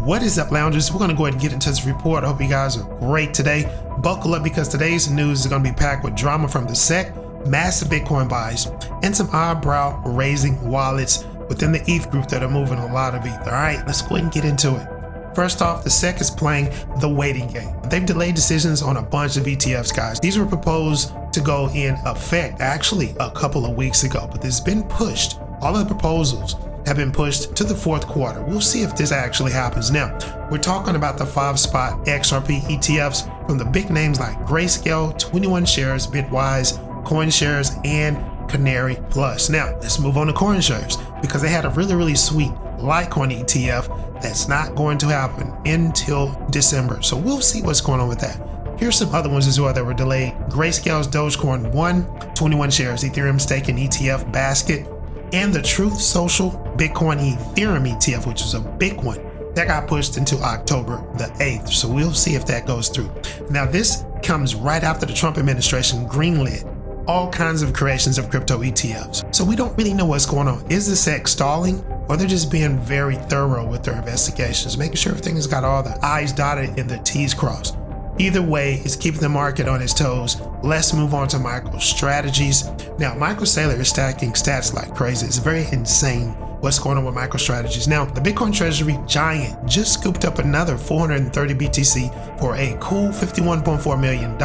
What is up, loungers? We're going to go ahead and get into this report. I hope you guys are great today. Buckle up because today's news is going to be packed with drama from the SEC, massive Bitcoin buys, and some eyebrow-raising wallets within the ETH group that are moving a lot of ETH. All right, let's go ahead and get into it. First off, the SEC is playing the waiting game. They've delayed decisions on a bunch of ETFs, guys. These were proposed to go in effect actually a couple of weeks ago, but this has been pushed. All of the proposals have been pushed to the fourth quarter. We'll see if this actually happens. Now, we're talking about the 5-spot XRP ETFs from the big names like Grayscale, 21 Shares, Bitwise, CoinShares, and Canary Plus. Now, let's move on to CoinShares because they had a really sweet Litecoin ETF that's not going to happen until December. So we'll see what's going on with that. Here's some other ones as well that were delayed. Grayscale's Dogecoin 1, 21 Shares Ethereum staking ETF basket, and the Truth Social Bitcoin Ethereum ETF, which is a big one, that got pushed into October the 8th. So we'll see if that goes through. Now, this comes right after the Trump administration greenlit all kinds of creations of crypto ETFs. So we don't really know what's going on. Is the SEC stalling, or they're just being very thorough with their investigations, making sure everything's got all the I's dotted and the T's crossed? Either way, it's keeping the market on its toes. Let's move on to MicroStrategies. Now, MicroStrategy is stacking stats like crazy. It's very insane what's going on with MicroStrategies. Now, the Bitcoin treasury giant just scooped up another 430 BTC for a cool $51.4 million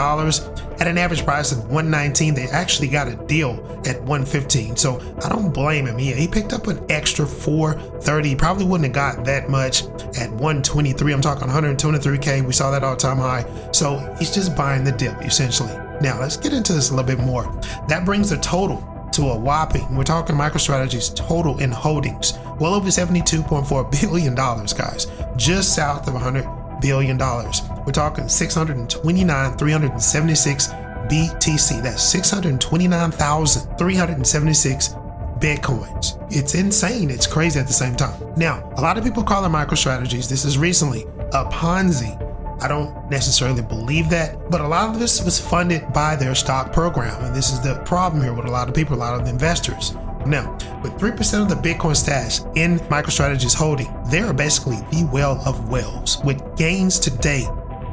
at an average price of $119. They actually got a deal at $115. So I don't blame him. He picked up an extra 430. Probably wouldn't have got that much at 123. I'm talking 123K. We saw that all-time high. So he's just buying the dip essentially. Now let's get into this a little bit more. That brings the total to a whopping, we're talking MicroStrategy's total in holdings, well over $72.4 billion, guys, just south of $100 billion. We're talking 629,376 BTC. That's 629,376 Bitcoins. It's insane. It's crazy at the same time. Now, a lot of people call it MicroStrategies. This is recently a Ponzi. I don't necessarily believe that, but a lot of this was funded by their stock program. And this is the problem here with a lot of people, a lot of the investors. Now, with 3% of the Bitcoin stash in MicroStrategy's holding, they are basically the whale of whales with gains to date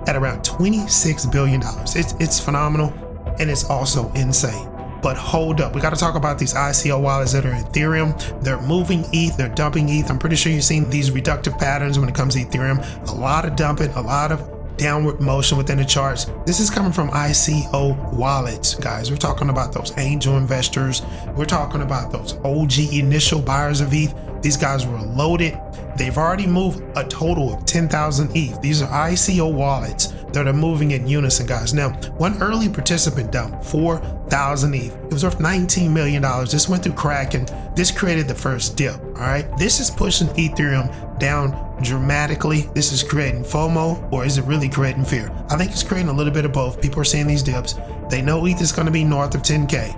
at around $26 billion. It's phenomenal, and it's also insane. But hold up, we got to talk about these ICO wallets that are Ethereum. They're moving ETH, they're dumping ETH. I'm pretty sure you've seen these reductive patterns when it comes to Ethereum. A lot of dumping, a lot of downward motion within the charts. This is coming from ICO wallets, guys. We're talking about those angel investors. We're talking about those OG initial buyers of ETH. These guys were loaded. They've already moved a total of 10,000 ETH. These are ICO wallets that are moving in unison, guys. Now, one early participant dumped 4,000 ETH. It was worth $19 million. This went through Kraken. This created the first dip, all right? This is pushing Ethereum down dramatically. This is creating FOMO, or is it really creating fear? I think it's creating a little bit of both. People are seeing these dips. They know ETH is going to be north of 10K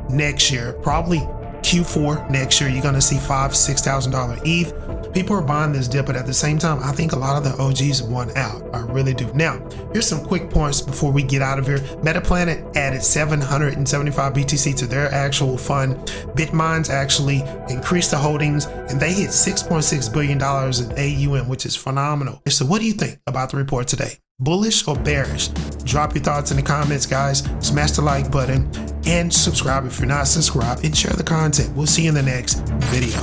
next year, probably Q4 next year. You're going to see $5,000-$6,000 ETH. People are buying this dip, but at the same time, I think a lot of the OGs won out. I really do. Now, here's some quick points before we get out of here. Metaplanet added 775 BTC to their actual fund. BitMine's actually increased the holdings, and they hit $6.6 billion in AUM, which is phenomenal. So what do you think about the report today? Bullish or bearish? Drop your thoughts in the comments, guys. Smash the like button and subscribe if you're not subscribed, and share the content. We'll see you in the next video.